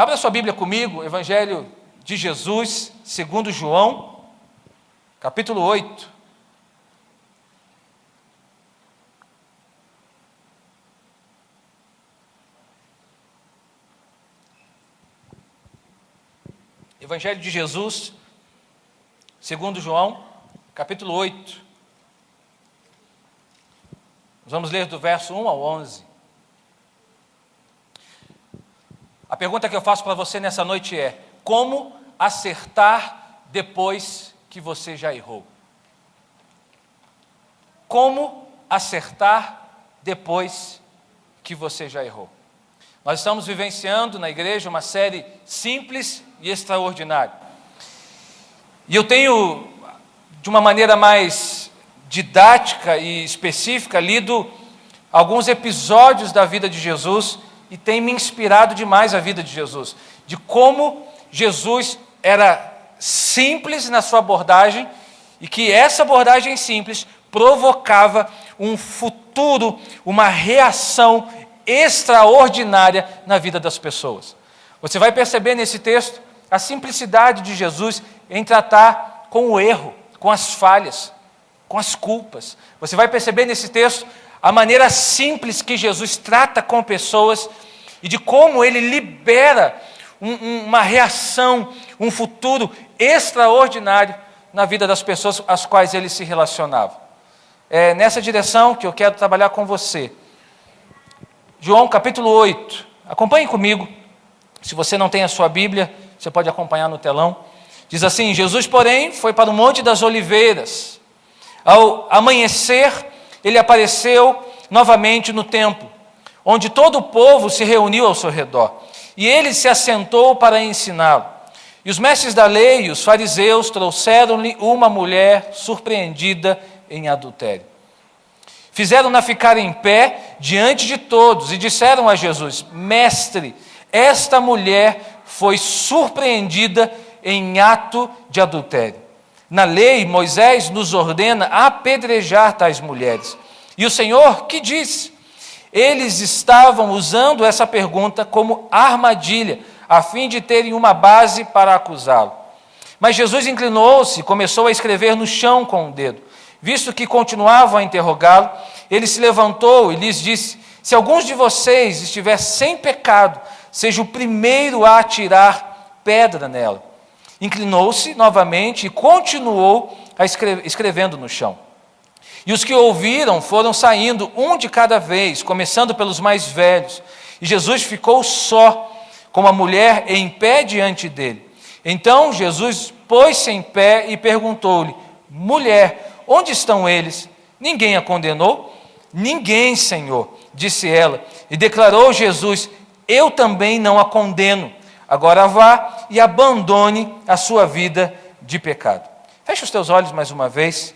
Abra sua Bíblia comigo, Evangelho de Jesus, segundo João, capítulo 8. Evangelho de Jesus, segundo João, capítulo 8. Nós vamos ler do verso 1 ao 11. A pergunta que eu faço para você nessa noite é: como acertar depois que você já errou? Como acertar depois que você já errou? Nós estamos vivenciando na igreja uma série simples e extraordinária. E eu tenho, de uma maneira mais didática e específica, lido alguns episódios da vida de Jesus e tem me inspirado demais a vida de Jesus, de como Jesus era simples na sua abordagem e que essa abordagem simples provocava um futuro, uma reação extraordinária na vida das pessoas. Você vai perceber nesse texto a simplicidade de Jesus em tratar com o erro, com as falhas, com as culpas. Você vai perceber nesse texto a maneira simples que Jesus trata com pessoas e de como ele libera uma reação, um futuro extraordinário na vida das pessoas às quais ele se relacionava. É nessa direção que eu quero trabalhar com você. João capítulo 8, acompanhe comigo. Se você não tem a sua Bíblia, você pode acompanhar no telão. Diz assim: Jesus, porém, foi para o Monte das Oliveiras. Ao amanhecer, ele apareceu novamente no templo, onde todo o povo se reuniu ao seu redor. E ele se assentou para ensiná-lo. E os mestres da lei e os fariseus trouxeram-lhe uma mulher surpreendida em adultério. Fizeram-na ficar em pé diante de todos e disseram a Jesus: Mestre, esta mulher foi surpreendida em ato de adultério. Na lei, Moisés nos ordena apedrejar tais mulheres. E o Senhor, que diz? Eles estavam usando essa pergunta como armadilha, a fim de terem uma base para acusá-lo. Mas Jesus inclinou-se e começou a escrever no chão com o dedo. Visto que continuavam a interrogá-lo, ele se levantou e lhes disse: Se alguns de vocês estiver sem pecado, seja o primeiro a atirar pedra nela. Inclinou-se novamente e continuou escrevendo no chão. E os que ouviram foram saindo, um de cada vez, começando pelos mais velhos. E Jesus ficou só, com a mulher em pé diante dele. Então Jesus pôs-se em pé e perguntou-lhe: Mulher, onde estão eles? Ninguém a condenou? Ninguém, Senhor, disse ela. E declarou Jesus: Eu também não a condeno. Agora vá e abandone a sua vida de pecado. Feche os teus olhos mais uma vez.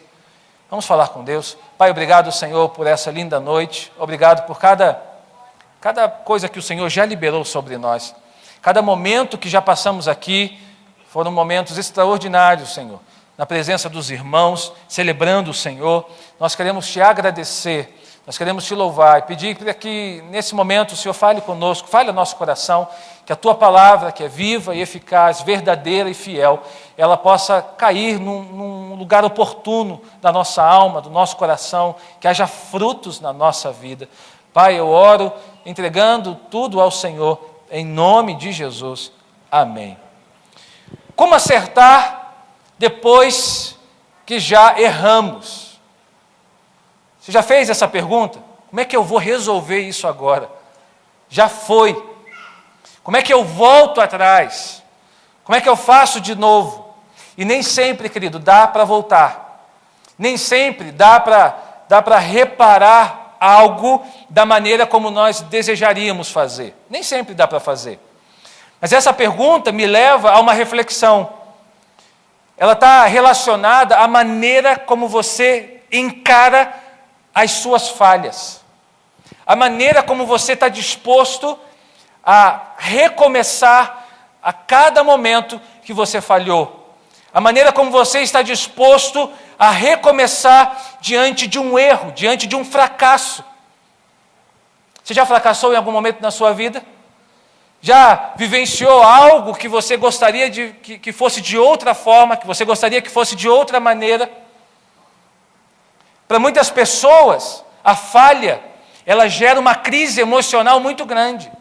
Vamos falar com Deus. Pai, obrigado, Senhor, por essa linda noite. Obrigado por cada coisa que o Senhor já liberou sobre nós. Cada momento que já passamos aqui foram momentos extraordinários, Senhor. Na presença dos irmãos, celebrando o Senhor. Nós queremos te agradecer. Nós queremos te louvar e pedir para que nesse momento o Senhor fale conosco, fale ao nosso coração, que a tua palavra, que é viva e eficaz, verdadeira e fiel, ela possa cair num lugar oportuno da nossa alma, do nosso coração, que haja frutos na nossa vida. Pai, eu oro entregando tudo ao Senhor, em nome de Jesus. Amém. Como acertar depois que já erramos? Você já fez essa pergunta? Como é que eu vou resolver isso agora? Já foi. Como é que eu volto atrás? Como é que eu faço de novo? E nem sempre, querido, dá para voltar. Nem sempre dá para reparar algo da maneira como nós desejaríamos fazer. Nem sempre dá para fazer. Mas essa pergunta me leva a uma reflexão. Ela está relacionada à maneira como você encara as suas falhas, a maneira como você está disposto a recomeçar a cada momento que você falhou, a maneira como você está disposto a recomeçar diante de um erro, diante de um fracasso. Você já fracassou em algum momento na sua vida? Já vivenciou algo que você gostaria que fosse de outra forma, que você gostaria que fosse de outra maneira? Para muitas pessoas, a falha, ela gera uma crise emocional muito grande.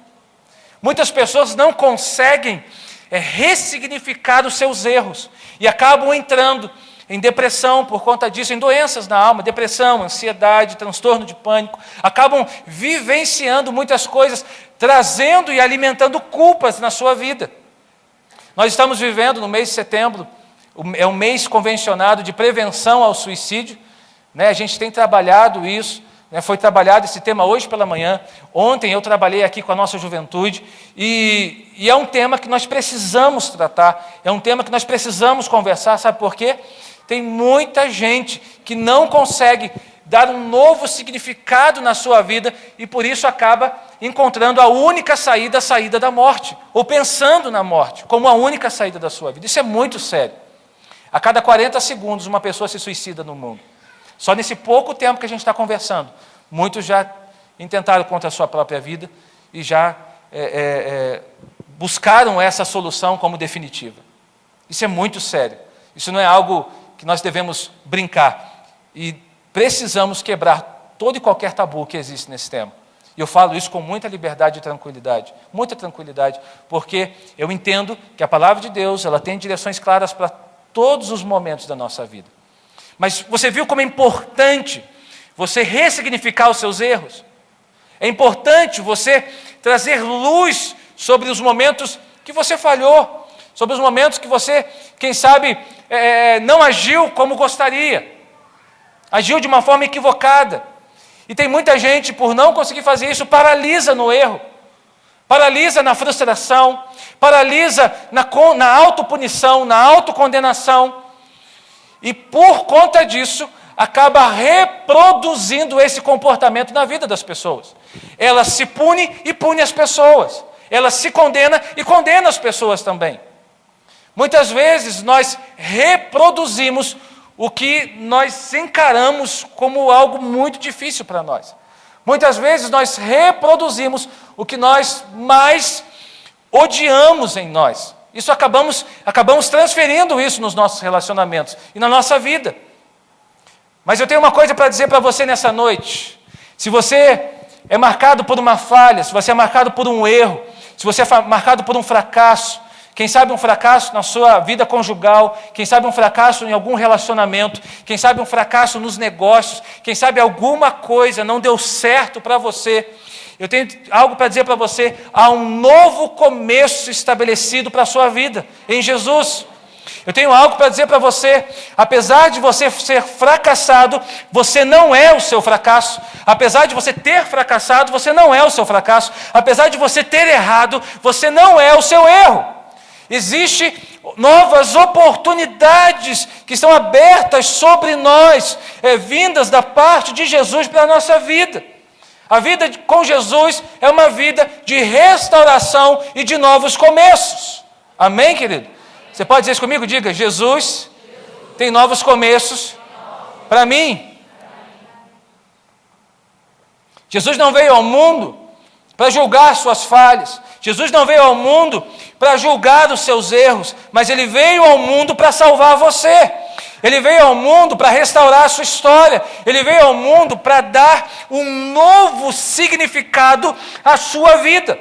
Muitas pessoas não conseguem ressignificar os seus erros e acabam entrando em depressão por conta disso, em doenças na alma, depressão, ansiedade, transtorno de pânico, acabam vivenciando muitas coisas, trazendo e alimentando culpas na sua vida. Nós estamos vivendo no mês de setembro, é um mês convencionado de prevenção ao suicídio, né? A gente tem trabalhado isso, né? Foi trabalhado esse tema hoje pela manhã, ontem eu trabalhei aqui com a nossa juventude, e é um tema que nós precisamos tratar, é um tema que nós precisamos conversar, sabe por quê? Tem muita gente que não consegue dar um novo significado na sua vida e por isso acaba encontrando a única saída, a saída da morte, ou pensando na morte como a única saída da sua vida. Isso é muito sério. A cada 40 segundos uma pessoa se suicida no mundo. Só nesse pouco tempo que a gente está conversando, muitos já intentaram contra a sua própria vida e já buscaram essa solução como definitiva. Isso é muito sério. Isso não é algo que nós devemos brincar. E precisamos quebrar todo e qualquer tabu que existe nesse tema. E eu falo isso com muita liberdade e tranquilidade, porque eu entendo que a palavra de Deus, ela tem direções claras para todos os momentos da nossa vida. Mas você viu como é importante você ressignificar os seus erros? É importante você trazer luz sobre os momentos que você falhou, sobre os momentos que você, quem sabe, não agiu como gostaria, agiu de uma forma equivocada. E tem muita gente, por não conseguir fazer isso, paralisa no erro, paralisa na frustração, paralisa na autopunição, na autocondenação, e por conta disso, acaba reproduzindo esse comportamento na vida das pessoas. Ela se pune e pune as pessoas, ela se condena e condena as pessoas também. Muitas vezes nós reproduzimos o que nós encaramos como algo muito difícil para nós. Muitas vezes nós reproduzimos o que nós mais odiamos em nós. Isso acabamos transferindo isso nos nossos relacionamentos e na nossa vida. Mas eu tenho uma coisa para dizer para você nessa noite. Se você é marcado por uma falha, se você é marcado por um erro, se você é marcado por um fracasso, quem sabe um fracasso na sua vida conjugal, quem sabe um fracasso em algum relacionamento, quem sabe um fracasso nos negócios, quem sabe alguma coisa não deu certo para você, eu tenho algo para dizer para você: há um novo começo estabelecido para a sua vida, em Jesus. Eu tenho algo para dizer para você: apesar de você ser fracassado, você não é o seu fracasso. Apesar de você ter fracassado, você não é o seu fracasso. Apesar de você ter errado, você não é o seu erro. Existem novas oportunidades que estão abertas sobre nós, vindas da parte de Jesus para a nossa vida. A vida com Jesus é uma vida de restauração e de novos começos. Amém, querido? Você pode dizer isso comigo? Diga: Jesus tem novos começos para mim. Jesus não veio ao mundo para julgar suas falhas. Jesus não veio ao mundo para julgar os seus erros, mas Ele veio ao mundo para salvar você. Ele veio ao mundo para restaurar a sua história. Ele veio ao mundo para dar um novo significado à sua vida.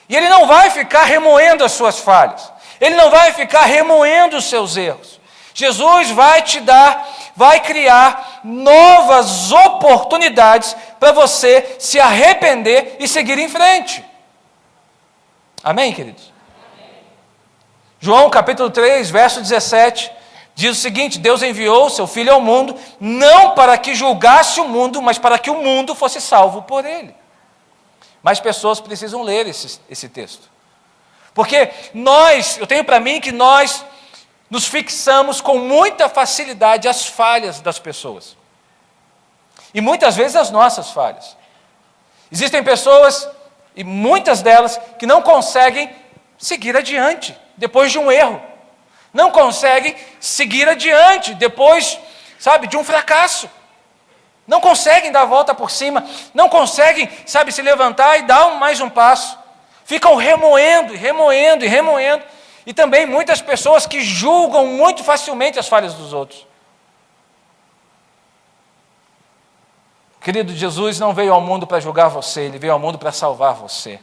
E Ele não vai ficar remoendo as suas falhas. Ele não vai ficar remoendo os seus erros. Jesus vai te dar, vai criar novas oportunidades para você se arrepender e seguir em frente. Amém, queridos? Amém. João capítulo 3, verso 17, diz o seguinte: Deus enviou o seu Filho ao mundo, não para que julgasse o mundo, mas para que o mundo fosse salvo por ele. Mais pessoas precisam ler esse texto. Porque eu tenho para mim que nós nos fixamos com muita facilidade às falhas das pessoas. E muitas vezes as nossas falhas. Existem pessoas, e muitas delas, que não conseguem seguir adiante depois de um erro. Não conseguem seguir adiante depois, de um fracasso. Não conseguem dar a volta por cima. Não conseguem, se levantar e dar mais um passo. ficam remoendo, e remoendo, e remoendo. E também muitas pessoas que julgam muito facilmente as falhas dos outros. Querido, Jesus não veio ao mundo para julgar você, Ele veio ao mundo para salvar você.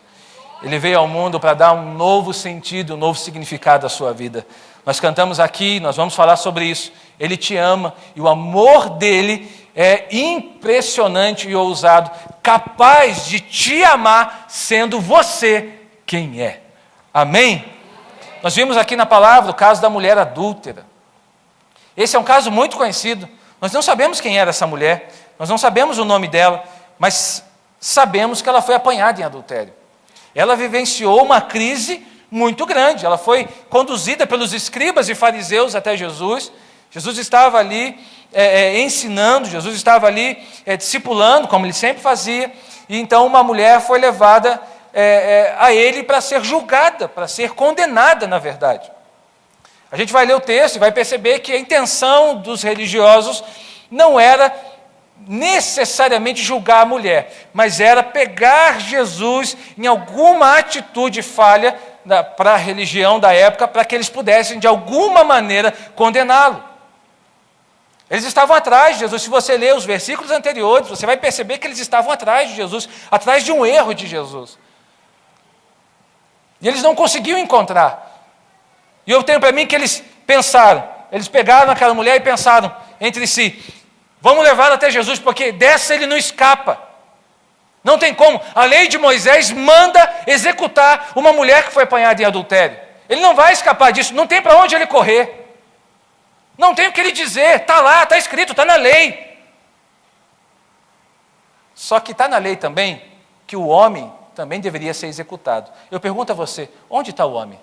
Ele veio ao mundo para dar um novo sentido, um novo significado à sua vida. Nós cantamos aqui, nós vamos falar sobre isso. Ele te ama e o amor dele é impressionante e ousado, capaz de te amar sendo você quem é. Amém? Nós vimos aqui na palavra o caso da mulher adúltera. Esse é um caso muito conhecido. Nós não sabemos quem era essa mulher, nós não sabemos o nome dela, mas sabemos que ela foi apanhada em adultério. Ela vivenciou uma crise muito grande. Ela foi conduzida pelos escribas e fariseus até Jesus. Jesus estava ali ensinando, Jesus estava ali discipulando, como ele sempre fazia. E então uma mulher foi levada a ele para ser julgada, para ser condenada, na verdade. A gente vai ler o texto e vai perceber que a intenção dos religiosos não era necessariamente julgar a mulher, mas era pegar Jesus em alguma atitude falha para a religião da época, para que eles pudessem de alguma maneira condená-lo. Eles estavam atrás de Jesus. Se você ler os versículos anteriores, você vai perceber que eles estavam atrás de Jesus, atrás de um erro de Jesus. E eles não conseguiam encontrar. E eu tenho para mim que eles pensaram, eles pegaram aquela mulher e pensaram entre si: vamos levá-la até Jesus, porque dessa ele não escapa. Não tem como. A lei de Moisés manda executar uma mulher que foi apanhada em adultério. Ele não vai escapar disso, não tem para onde ele correr. Não tem o que ele dizer, está lá, está escrito, está na lei. Só que está na lei também que o homem também deveria ser executado. Eu pergunto a você, onde está o homem?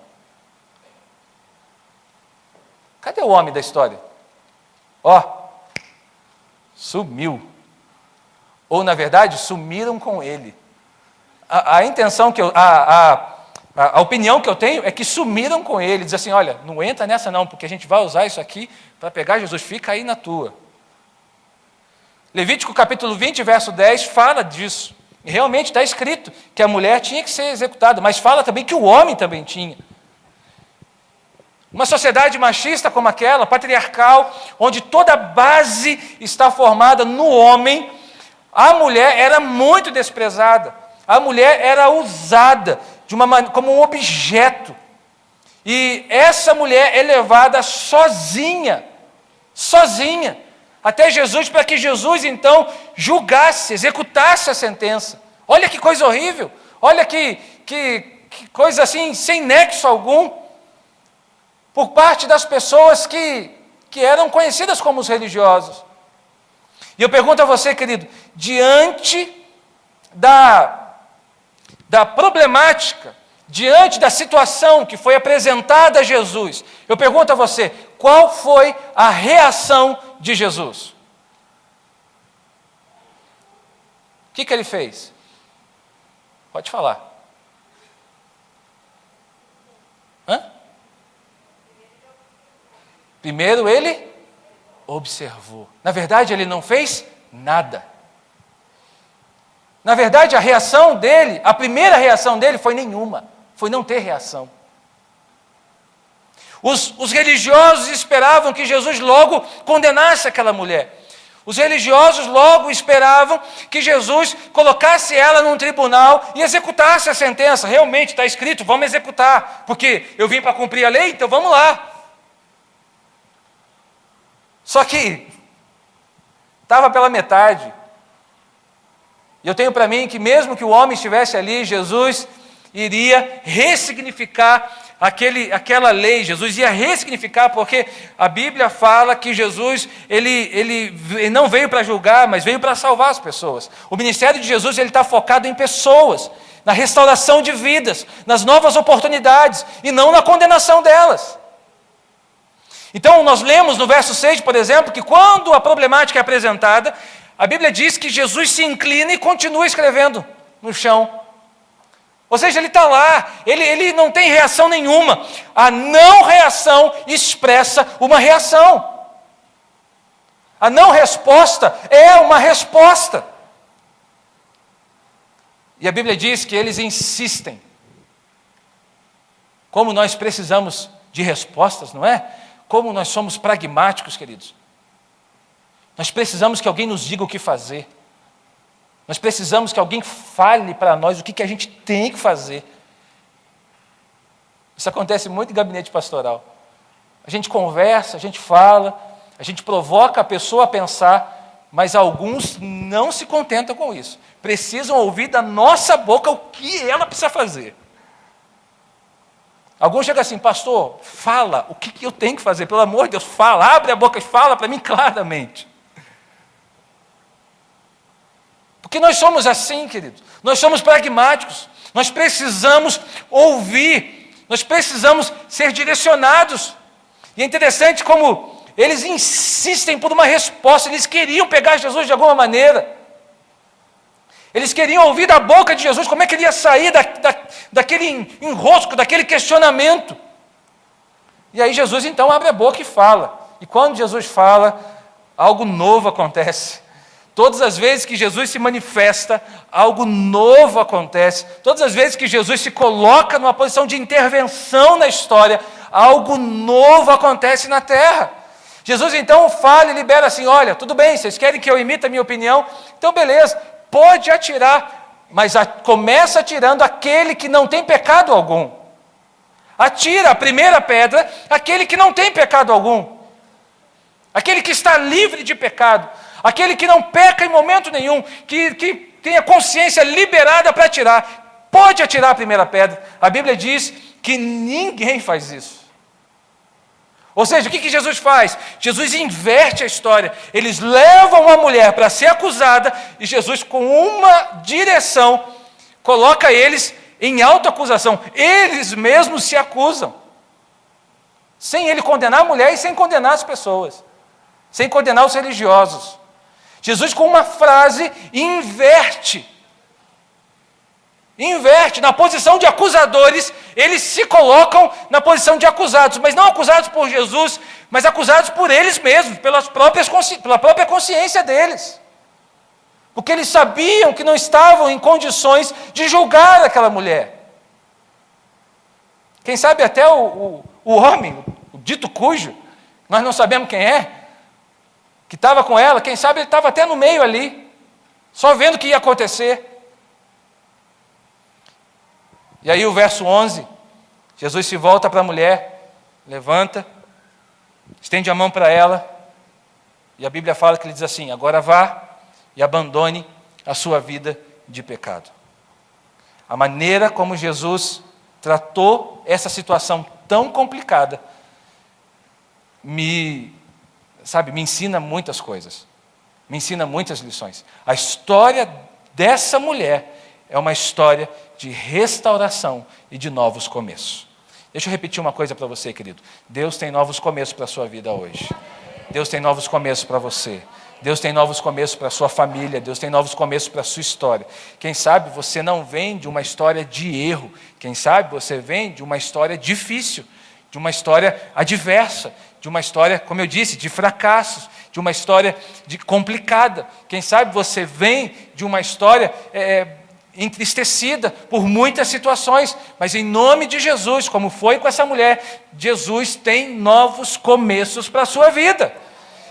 Cadê o homem da história? Sumiu. Ou, na verdade, sumiram com ele. A intenção que a opinião que eu tenho é que sumiram com ele. Diz assim: olha, não entra nessa não, porque a gente vai usar isso aqui para pegar Jesus, fica aí na tua. Levítico capítulo 20, verso 10, fala disso. E realmente está escrito que a mulher tinha que ser executada, mas fala também que o homem também tinha. Uma sociedade machista como aquela, patriarcal, onde toda a base está formada no homem, a mulher era muito desprezada. A mulher era usada como um objeto. E essa mulher é levada sozinha, até Jesus, para que Jesus então julgasse, executasse a sentença. Olha que coisa horrível, olha que coisa assim, sem nexo algum, por parte das pessoas que eram conhecidas como os religiosos. E eu pergunto a você, querido, diante da problemática, diante da situação que foi apresentada a Jesus, eu pergunto a você, qual foi a reação de Jesus? O que ele fez? Pode falar. Primeiro ele observou. Na verdade, ele não fez nada. Na verdade, a reação dele, a primeira reação dele foi nenhuma. Foi não ter reação. Os religiosos esperavam que Jesus logo condenasse aquela mulher. Os religiosos logo esperavam que Jesus colocasse ela num tribunal e executasse a sentença. Realmente está escrito, vamos executar, porque eu vim para cumprir a lei, então vamos lá. Só que estava pela metade. E eu tenho para mim que mesmo que o homem estivesse ali, Jesus iria ressignificar aquela lei. Jesus ia ressignificar, porque a Bíblia fala que Jesus ele não veio para julgar, mas veio para salvar as pessoas. O ministério de Jesus está focado em pessoas, na restauração de vidas, nas novas oportunidades, e não na condenação delas. Então nós lemos no verso 6, por exemplo, que quando a problemática é apresentada, a Bíblia diz que Jesus se inclina e continua escrevendo no chão. Ou seja, ele está lá, ele não tem reação nenhuma. A não reação expressa uma reação. A não resposta é uma resposta. E a Bíblia diz que eles insistem Como nós precisamos de respostas, não é? Como nós somos pragmáticos, queridos. Nós precisamos que alguém nos diga o que fazer. Nós precisamos que alguém fale para nós o que a gente tem que fazer. Isso acontece muito em gabinete pastoral. A gente conversa, a gente fala, a gente provoca a pessoa a pensar, mas alguns não se contentam com isso. Precisam ouvir da nossa boca o que ela precisa fazer. Alguns chegam assim, pastor, fala o que eu tenho que fazer, pelo amor de Deus, fala, abre a boca e fala para mim claramente. Porque nós somos assim, queridos, nós somos pragmáticos, nós precisamos ouvir, nós precisamos ser direcionados. E é interessante como eles insistem por uma resposta, eles queriam pegar Jesus de alguma maneira. Eles queriam ouvir da boca de Jesus como é que ele ia sair daquele enrosco, daquele questionamento. E aí Jesus então abre a boca e fala. E quando Jesus fala, algo novo acontece. Todas as vezes que Jesus se manifesta, algo novo acontece. Todas as vezes que Jesus se coloca numa posição de intervenção na história, algo novo acontece na terra. Jesus então fala e libera assim, olha, tudo bem, vocês querem que eu imite a minha opinião? Então beleza. Pode atirar, mas começa atirando aquele que não tem pecado algum. Atira a primeira pedra, aquele que não tem pecado algum. Aquele que está livre de pecado. Aquele que não peca em momento nenhum, que tem a consciência liberada para atirar. Pode atirar a primeira pedra. A Bíblia diz que ninguém faz isso. Ou seja, o que Jesus faz? Jesus inverte a história. Eles levam a mulher para ser acusada e Jesus, com uma direção, coloca eles em autoacusação. Eles mesmos se acusam. Sem ele condenar a mulher e sem condenar as pessoas. Sem condenar os religiosos. Jesus, com uma frase, inverte. Na posição de acusadores, eles se colocam na posição de acusados, mas não acusados por Jesus, mas acusados por eles mesmos, pela própria consciência deles. Porque eles sabiam que não estavam em condições de julgar aquela mulher. Quem sabe até o homem, o dito cujo, nós não sabemos quem é, que estava com ela, quem sabe ele estava até no meio ali, só vendo o que ia acontecer. E aí o verso 11, Jesus se volta para a mulher, levanta, estende a mão para ela, e a Bíblia fala que ele diz assim, agora vá e abandone a sua vida de pecado. A maneira como Jesus tratou essa situação tão complicada, me ensina muitas coisas, me ensina muitas lições. A história dessa mulher é uma história de restauração e de novos começos. Deixa eu repetir uma coisa para você, querido. Deus tem novos começos para a sua vida hoje. Deus tem novos começos para você. Deus tem novos começos para a sua família. Deus tem novos começos para a sua história. Quem sabe você não vem de uma história de erro. Quem sabe você vem de uma história difícil, de uma história adversa, de uma história, como eu disse, de fracassos, de uma história complicada. Quem sabe você vem de uma história entristecida por muitas situações, mas em nome de Jesus, como foi com essa mulher, Jesus tem novos começos para a sua vida.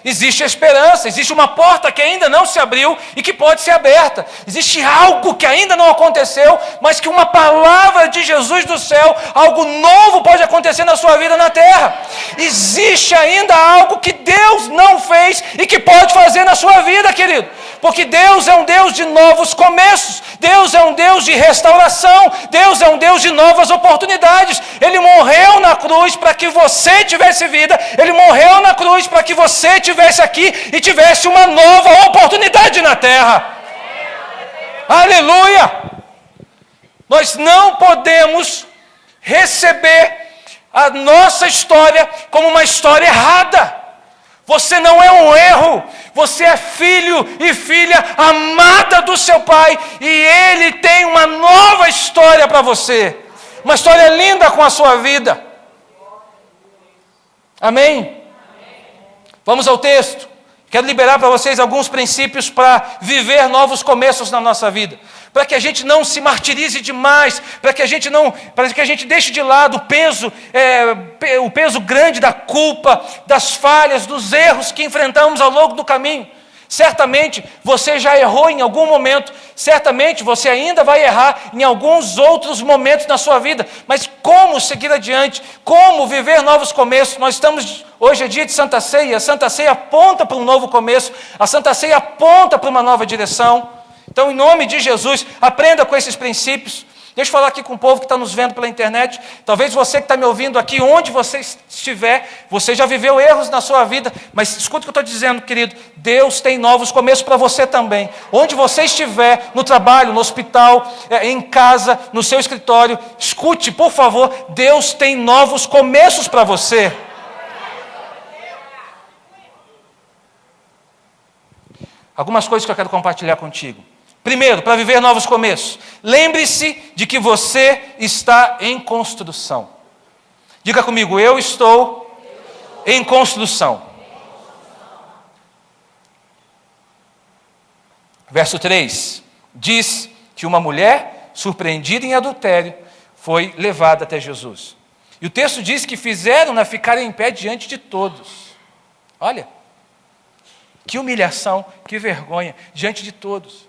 Existe esperança, existe uma porta que ainda não se abriu e que pode ser aberta. Existe algo que ainda não aconteceu, mas que uma palavra de Jesus do céu, algo novo pode acontecer na sua vida na terra. Existe ainda algo que Deus não fez e que pode fazer na sua vida, querido. Porque Deus é um Deus de novos começos, Deus é um Deus de restauração, Deus é um Deus de novas oportunidades. Ele morreu na cruz para que você tivesse vida, Ele morreu na cruz para que você estivesse aqui e tivesse uma nova oportunidade na terra. Aleluia! Nós não podemos receber a nossa história como uma história errada. Você não é um erro, você é filho e filha amada do seu pai, e Ele tem uma nova história para você, uma história linda com a sua vida. Amém? Vamos ao texto. Quero liberar para vocês alguns princípios para viver novos começos na nossa vida. Para que a gente não se martirize demais, para que a gente deixe de lado o peso grande da culpa, das falhas, dos erros que enfrentamos ao longo do caminho. Certamente você já errou em algum momento, certamente você ainda vai errar em alguns outros momentos na sua vida, mas como seguir adiante, como viver novos começos? Hoje é dia de Santa Ceia, a Santa Ceia aponta para um novo começo, a Santa Ceia aponta para uma nova direção. Então, em nome de Jesus, aprenda com esses princípios. Deixa eu falar aqui com o povo que está nos vendo pela internet. Talvez você que está me ouvindo aqui, onde você estiver, você já viveu erros na sua vida, mas escuta o que eu estou dizendo, querido. Deus tem novos começos para você também. Onde você estiver, no trabalho, no hospital, em casa, no seu escritório, escute, por favor, Deus tem novos começos para você. Algumas coisas que eu quero compartilhar contigo. Primeiro, para viver novos começos, lembre-se de que você está em construção. Diga comigo, eu estou em construção. Verso 3, diz que uma mulher surpreendida em adultério foi levada até Jesus. E o texto diz que fizeram-na ficar em pé diante de todos. Olha, que humilhação, que vergonha, diante de todos.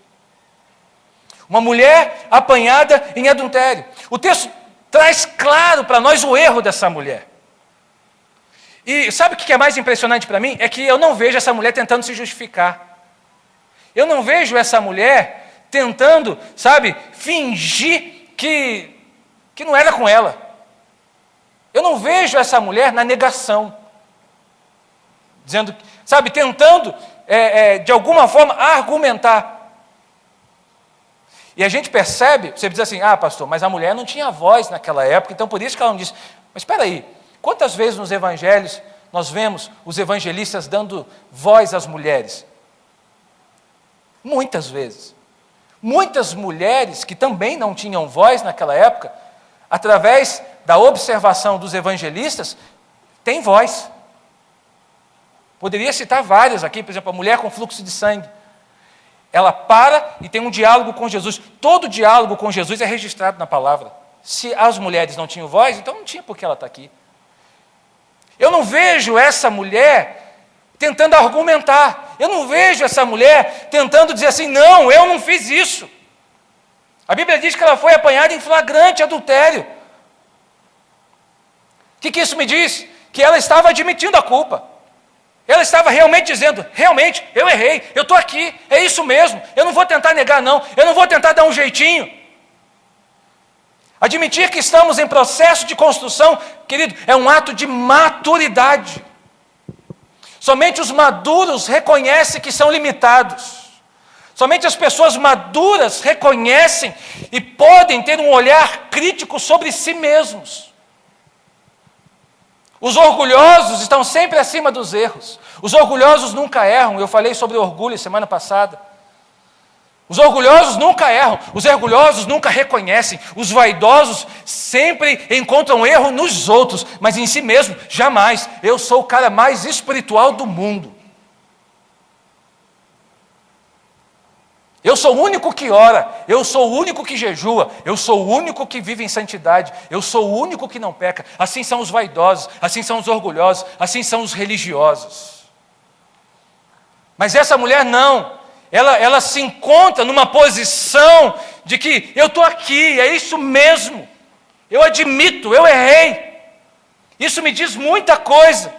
Uma mulher apanhada em adultério. O texto traz claro para nós o erro dessa mulher. E sabe o que é mais impressionante para mim? É que eu não vejo essa mulher tentando se justificar. Eu não vejo essa mulher tentando, fingir que não era com ela. Eu não vejo essa mulher na negação. Dizendo, tentando, de alguma forma, argumentar. E a gente percebe, você diz assim, pastor, mas a mulher não tinha voz naquela época, então por isso que ela não disse. Mas espera aí, quantas vezes nos evangelhos nós vemos os evangelistas dando voz às mulheres? Muitas vezes. Muitas mulheres que também não tinham voz naquela época, através da observação dos evangelistas, têm voz. Poderia citar várias aqui, por exemplo, a mulher com fluxo de sangue. Ela para e tem um diálogo com Jesus. Todo diálogo com Jesus é registrado na palavra. Se as mulheres não tinham voz, então não tinha por que ela estar aqui. Eu não vejo essa mulher tentando argumentar. Eu não vejo essa mulher tentando dizer assim, não, eu não fiz isso. A Bíblia diz que ela foi apanhada em flagrante adultério. O que isso me diz? Que ela estava admitindo a culpa. Ela estava realmente dizendo, realmente, eu errei, eu estou aqui, é isso mesmo, eu não vou tentar negar não, eu não vou tentar dar um jeitinho. Admitir que estamos em processo de construção, querido, é um ato de maturidade. Somente os maduros reconhecem que são limitados. Somente as pessoas maduras reconhecem e podem ter um olhar crítico sobre si mesmos. Os orgulhosos estão sempre acima dos erros. Os orgulhosos nunca erram. Eu falei sobre orgulho semana passada. Os orgulhosos nunca erram. Os orgulhosos nunca reconhecem. Os vaidosos sempre encontram erro nos outros, mas em si mesmo, jamais. Eu sou o cara mais espiritual do mundo. Eu sou o único que ora, eu sou o único que jejua, eu sou o único que vive em santidade, eu sou o único que não peca. Assim são os vaidosos, assim são os orgulhosos, assim são os religiosos. Mas essa mulher não, ela se encontra numa posição de que eu estou aqui, é isso mesmo, eu admito, eu errei. Isso me diz muita coisa,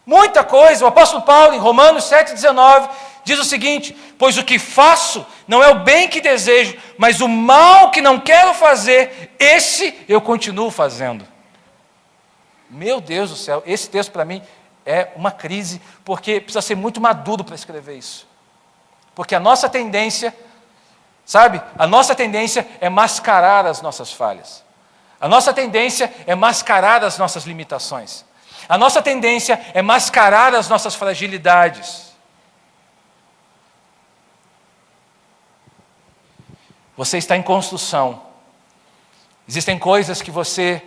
muita coisa. O apóstolo Paulo, em Romanos 7,19, diz o seguinte: pois o que faço não é o bem que desejo, mas o mal que não quero fazer, esse eu continuo fazendo. Meu Deus do céu, esse texto para mim é uma crise, porque precisa ser muito maduro para escrever isso. Porque a nossa tendência, a nossa tendência é mascarar as nossas falhas. A nossa tendência é mascarar as nossas limitações. A nossa tendência é mascarar as nossas fragilidades. Você está em construção. Existem coisas que você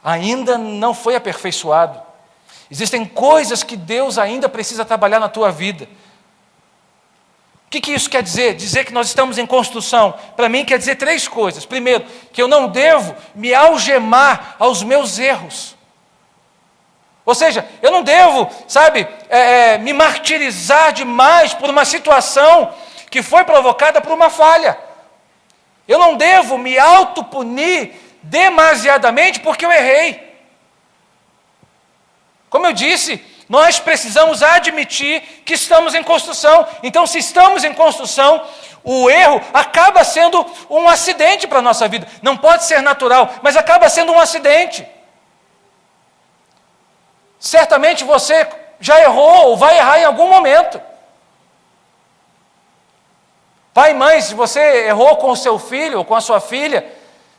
ainda não foi aperfeiçoado. Existem coisas que Deus ainda precisa trabalhar na tua vida. O que isso quer dizer? Dizer que nós estamos em construção. Para mim quer dizer 3 coisas. Primeiro, que eu não devo me algemar aos meus erros. Ou seja, eu não devo, me martirizar demais por uma situação que foi provocada por uma falha. Eu não devo me autopunir demasiadamente porque eu errei. Como eu disse, nós precisamos admitir que estamos em construção. Então, se estamos em construção, o erro acaba sendo um acidente para a nossa vida. Não pode ser natural, mas acaba sendo um acidente. Certamente você já errou ou vai errar em algum momento. Pai e mãe, se você errou com o seu filho ou com a sua filha,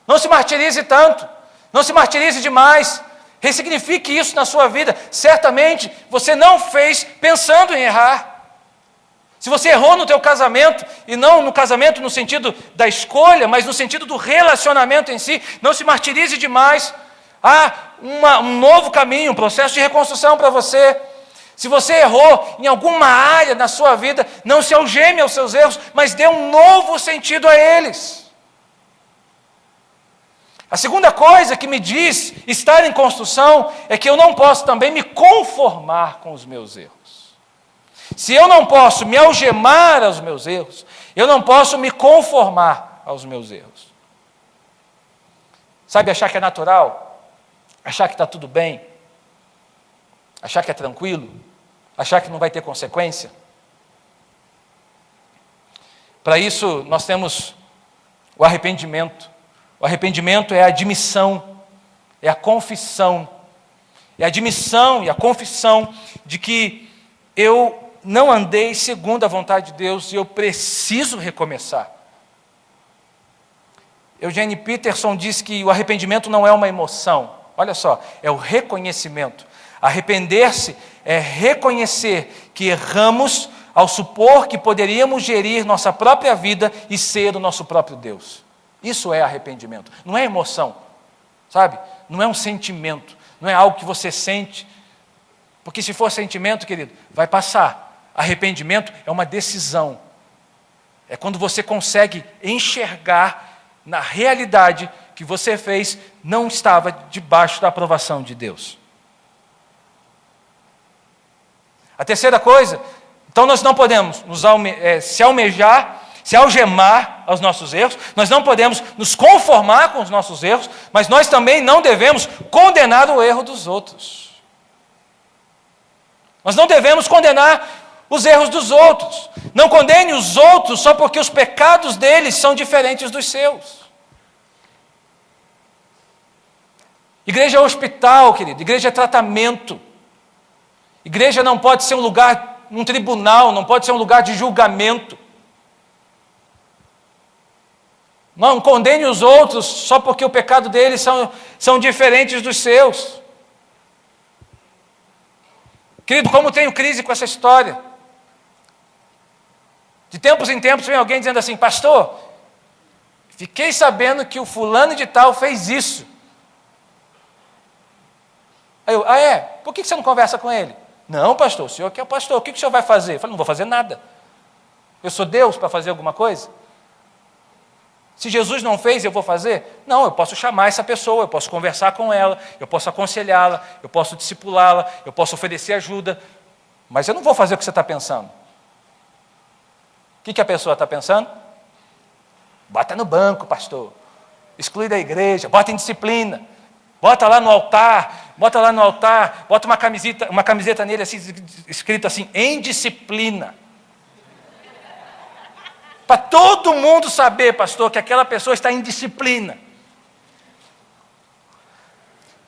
não se martirize tanto, não se martirize demais, ressignifique isso na sua vida. Certamente você não fez pensando em errar. Se você errou no teu casamento, e não no casamento no sentido da escolha, mas no sentido do relacionamento em si, não se martirize demais. Há um novo caminho, um processo de reconstrução para você. Se você errou em alguma área na sua vida, não se algeme aos seus erros, mas dê um novo sentido a eles. A segunda coisa que me diz estar em construção é que eu não posso também me conformar com os meus erros. Se eu não posso me algemar aos meus erros, eu não posso me conformar aos meus erros. Sabe, achar que é natural? Achar que está tudo bem? Achar que é tranquilo? Achar que não vai ter consequência? Para isso, nós temos o arrependimento. O arrependimento é a admissão, é a confissão. É a admissão e a confissão de que eu não andei segundo a vontade de Deus e eu preciso recomeçar. Eugene Peterson diz que o arrependimento não é uma emoção. Olha só, é o reconhecimento. Arrepender-se é reconhecer que erramos ao supor que poderíamos gerir nossa própria vida e ser o nosso próprio Deus. Isso é arrependimento. Não é emoção, sabe? Não é um sentimento. Não é algo que você sente. Porque se for sentimento, querido, vai passar. Arrependimento é uma decisão. É quando você consegue enxergar na realidade que você fez não estava debaixo da aprovação de Deus. A terceira coisa, então nós não podemos se algemar aos nossos erros, nós não podemos nos conformar com os nossos erros, mas nós também não devemos condenar o erro dos outros. Nós não devemos condenar os erros dos outros. Não condene os outros só porque os pecados deles são diferentes dos seus. Igreja é hospital, querido. Igreja é tratamento. Igreja não pode ser um lugar, um tribunal, não pode ser um lugar de julgamento. Não condene os outros só porque o pecado deles são diferentes dos seus. Querido, como tenho crise com essa história. De tempos em tempos vem alguém dizendo assim: pastor, fiquei sabendo que o fulano de tal fez isso. Aí eu, por que você não conversa com ele? Não, pastor, o senhor que é o pastor, o que o senhor vai fazer? Eu falei, não vou fazer nada. Eu sou Deus para fazer alguma coisa? Se Jesus não fez, eu vou fazer? Não, eu posso chamar essa pessoa, eu posso conversar com ela, eu posso aconselhá-la, eu posso discipulá-la, eu posso oferecer ajuda, mas eu não vou fazer o que você está pensando. O que a pessoa está pensando? Bota no banco, pastor. Exclui da igreja, bota em disciplina. Bota lá no altar, bota uma camiseta nele assim, escrito assim, em disciplina. Para todo mundo saber, pastor, que aquela pessoa está em disciplina.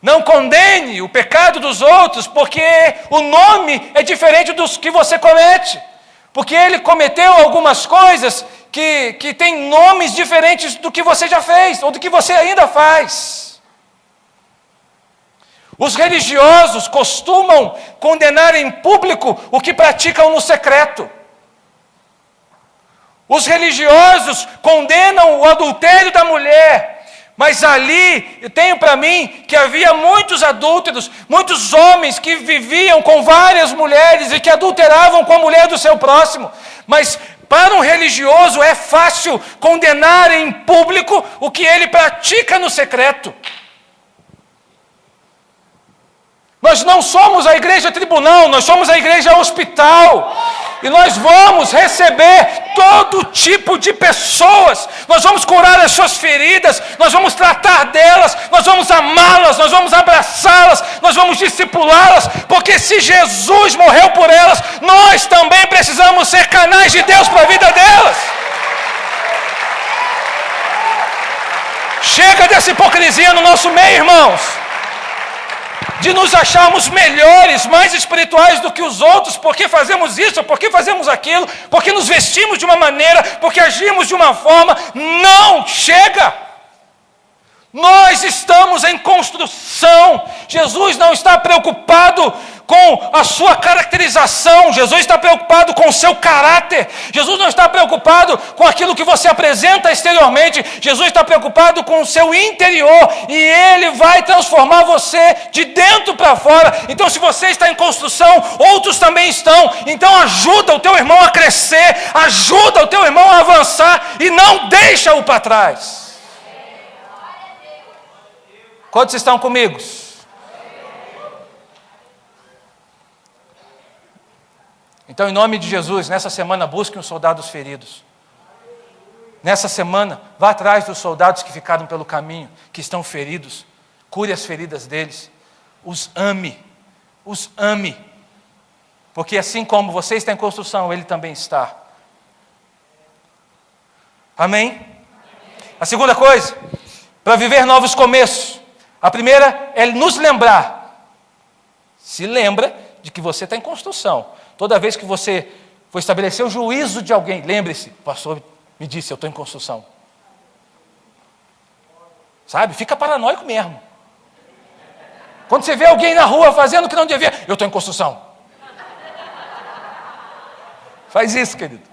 Não condene o pecado dos outros, porque o nome é diferente dos que você comete. Porque ele cometeu algumas coisas que têm nomes diferentes do que você já fez, ou do que você ainda faz. Os religiosos costumam condenar em público o que praticam no secreto. Os religiosos condenam o adultério da mulher, Mas ali, eu tenho para mim que havia muitos adúlteros, muitos homens que viviam com várias mulheres e que adulteravam com a mulher do seu próximo. Mas para um religioso é fácil condenar em público o que ele pratica no secreto. Nós não somos a igreja tribunal, nós somos a igreja hospital. E nós vamos receber todo tipo de pessoas. Nós vamos curar as suas feridas, nós vamos tratar delas, nós vamos amá-las, nós vamos abraçá-las, nós vamos discipulá-las, porque se Jesus morreu por elas, nós também precisamos ser canais de Deus para a vida delas. Chega dessa hipocrisia no nosso meio, irmãos, de nos acharmos melhores, mais espirituais do que os outros, porque fazemos isso, porque fazemos aquilo, porque nos vestimos de uma maneira, porque agimos de uma forma. Não chega! Nós estamos em construção. Jesus não está preocupado com a sua caracterização, Jesus está preocupado com o seu caráter. Jesus não está preocupado com aquilo que você apresenta exteriormente, Jesus está preocupado com o seu interior, e Ele vai transformar você de dentro para fora. Então, se você está em construção, outros também estão. Então ajuda o teu irmão a crescer, ajuda o teu irmão a avançar, e não deixa-o para trás. Quantos estão comigo? Então, em nome de Jesus, nessa semana, busque os soldados feridos. Nessa semana, vá atrás dos soldados que ficaram pelo caminho, que estão feridos. Cure as feridas deles. Os ame. Os ame. Porque assim como você está em construção, ele também está. Amém? A segunda coisa, para viver novos começos. A primeira é nos lembrar. Se lembra de que você está em construção. Toda vez que você for estabelecer o juízo de alguém, lembre-se, o pastor me disse, eu estou em construção. Sabe? Fica paranoico mesmo. Quando você vê alguém na rua fazendo o que não devia, eu estou em construção. Faz isso, querido.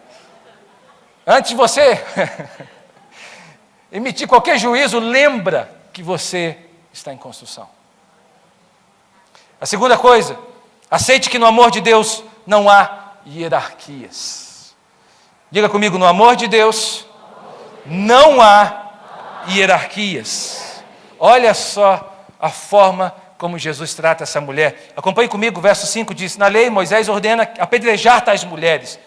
Antes de você emitir qualquer juízo, lembra que você está em construção. A segunda coisa, aceite que no amor de Deus não há hierarquias. Diga comigo, no amor de Deus não há hierarquias. Olha só a forma como Jesus trata essa mulher. Acompanhe comigo, o verso 5 diz: na lei Moisés ordena apedrejar tais mulheres.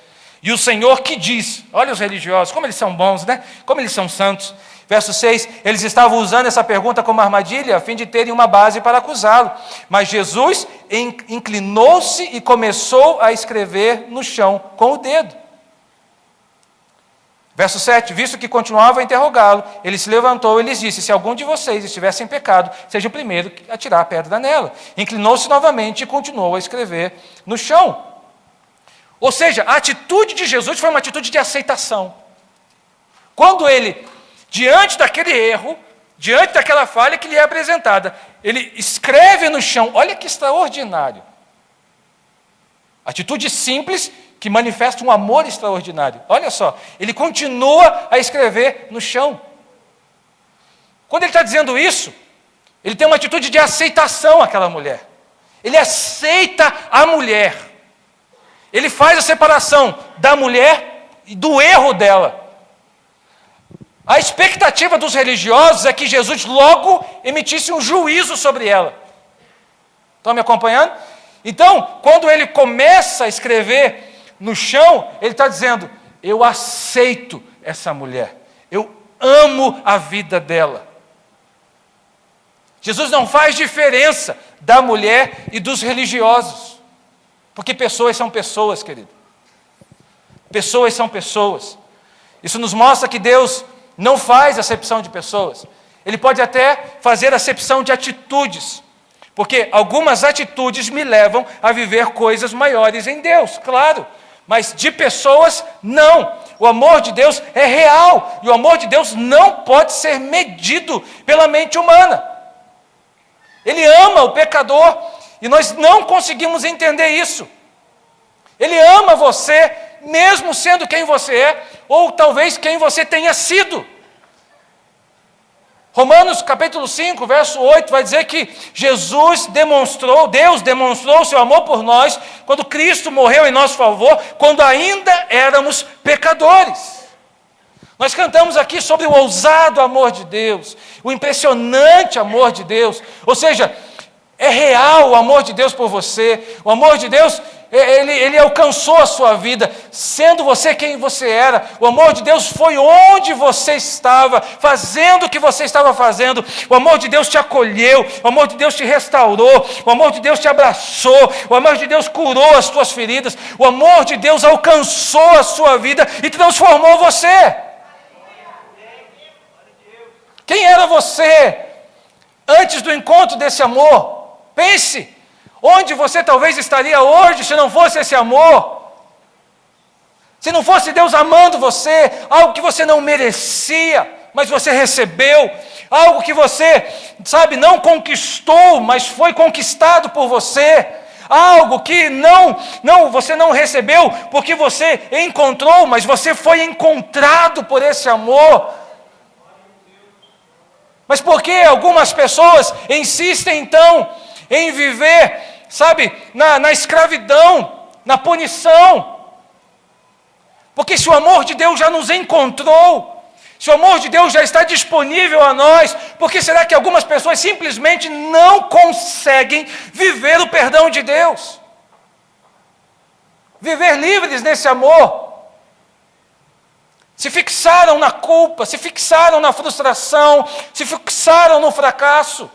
E o Senhor que diz, olha os religiosos, como eles são bons, né? Como eles são santos. Verso 6, eles estavam usando essa pergunta como armadilha, a fim de terem uma base para acusá-lo. Mas Jesus inclinou-se e começou a escrever no chão com o dedo. Verso 7, visto que continuava a interrogá-lo, ele se levantou e lhes disse: se algum de vocês estivesse em pecado, seja o primeiro a tirar a pedra nela. Inclinou-se novamente e continuou a escrever no chão. Ou seja, a atitude de Jesus foi uma atitude de aceitação. Quando ele, diante daquele erro, diante daquela falha que lhe é apresentada, ele escreve no chão. Olha que extraordinário. Atitude simples que manifesta um amor extraordinário. Olha só, ele continua a escrever no chão. Quando ele está dizendo isso, ele tem uma atitude de aceitação àquela mulher. Ele aceita a mulher. Ele faz a separação da mulher e do erro dela. A expectativa dos religiosos é que Jesus logo emitisse um juízo sobre ela. Estão me acompanhando? Então, quando ele começa a escrever no chão, ele está dizendo: eu aceito essa mulher, eu amo a vida dela. Jesus não faz diferença da mulher e dos religiosos, porque pessoas são pessoas, querido. Pessoas são pessoas. Isso nos mostra que Deus não faz acepção de pessoas. Ele pode até fazer acepção de atitudes, porque algumas atitudes me levam a viver coisas maiores em Deus, claro. Mas de pessoas, não. O amor de Deus é real. E o amor de Deus não pode ser medido pela mente humana. Ele ama o pecador e nós não conseguimos entender isso. Ele ama você, mesmo sendo quem você é, ou talvez quem você tenha sido. Romanos capítulo 5, verso 8, vai dizer que Deus demonstrou o seu amor por nós, quando Cristo morreu em nosso favor, quando ainda éramos pecadores. Nós cantamos aqui sobre o ousado amor de Deus, o impressionante amor de Deus, ou seja, é real o amor de Deus por você, o amor de Deus, ele alcançou a sua vida, sendo você quem você era, o amor de Deus foi onde você estava, fazendo o que você estava fazendo, o amor de Deus te acolheu, o amor de Deus te restaurou, o amor de Deus te abraçou, o amor de Deus curou as tuas feridas, o amor de Deus alcançou a sua vida e transformou você. Quem era você antes do encontro desse amor? Pense, onde você talvez estaria hoje se não fosse esse amor? Se não fosse Deus amando você, algo que você não merecia, mas você recebeu, algo que você, não conquistou, mas foi conquistado por você, algo que você não recebeu porque você encontrou, mas você foi encontrado por esse amor. Mas por que algumas pessoas insistem então em viver, na escravidão, na punição? Porque se o amor de Deus já nos encontrou, se o amor de Deus já está disponível a nós, por que será que algumas pessoas simplesmente não conseguem viver o perdão de Deus? Viver livres nesse amor? Se fixaram na culpa, se fixaram na frustração, se fixaram no fracasso.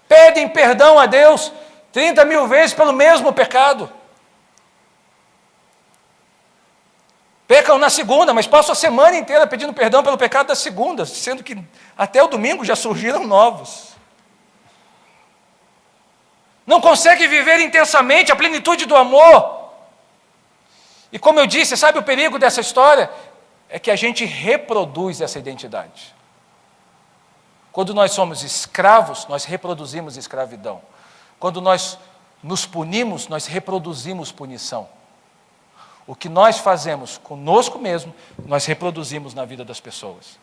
Pedem perdão a Deus 30 mil vezes pelo mesmo pecado. Pecam na segunda, mas passam a semana inteira pedindo perdão pelo pecado da segunda, sendo que até o domingo já surgiram novos. Não conseguem viver intensamente a plenitude do amor. E como eu disse, sabe o perigo dessa história? É que a gente reproduz essa identidade. Quando nós somos escravos, nós reproduzimos escravidão. Quando nós nos punimos, nós reproduzimos punição. O que nós fazemos conosco mesmo, nós reproduzimos na vida das pessoas.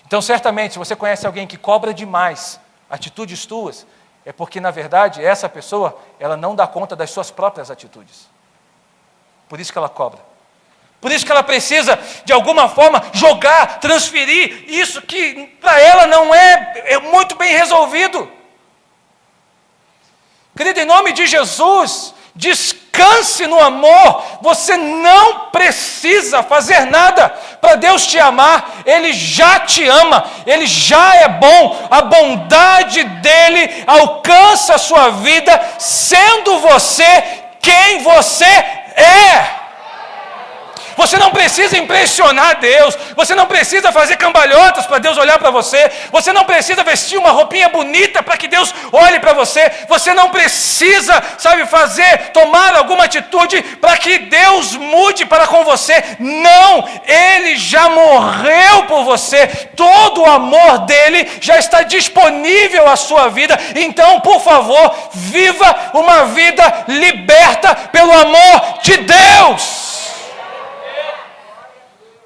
Então, certamente, se você conhece alguém que cobra demais atitudes tuas, é porque, na verdade, essa pessoa, ela não dá conta das suas próprias atitudes. Por isso que ela cobra. Por isso que ela precisa, de alguma forma, jogar, transferir isso que para ela não é muito bem resolvido. Querido, em nome de Jesus, descanse no amor. Você não precisa fazer nada para Deus te amar. Ele já te ama, Ele já é bom. A bondade dEle alcança a sua vida, sendo você quem você é. Você não precisa impressionar Deus, você não precisa fazer cambalhotas para Deus olhar para você, você não precisa vestir uma roupinha bonita para que Deus olhe para você, você não precisa, tomar alguma atitude para que Deus mude para com você. Não, Ele já morreu por você, todo o amor dEle já está disponível à sua vida. Então, por favor, viva uma vida liberta pelo amor de Deus.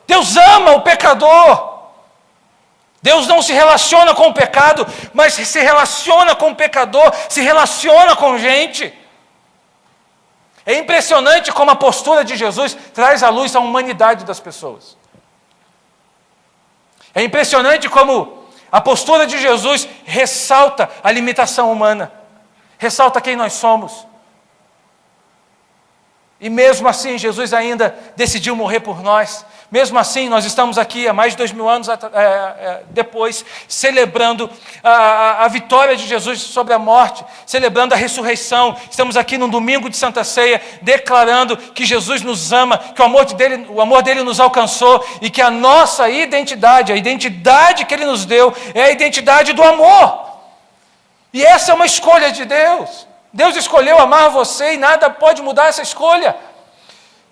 Deus ama o pecador. Deus não se relaciona com o pecado, mas se relaciona com o pecador, se relaciona com gente. É impressionante como a postura de Jesus traz à luz a humanidade das pessoas. É impressionante como a postura de Jesus ressalta a limitação humana, ressalta quem nós somos. E mesmo assim, Jesus ainda decidiu morrer por nós. Mesmo assim, nós estamos aqui há mais de 2000 anos depois, celebrando a vitória de Jesus sobre a morte, celebrando a ressurreição. Estamos aqui num domingo de Santa Ceia, declarando que Jesus nos ama, que o amor dele nos alcançou e que a nossa identidade, a identidade que Ele nos deu, é a identidade do amor. E essa é uma escolha de Deus. Deus escolheu amar você e nada pode mudar essa escolha.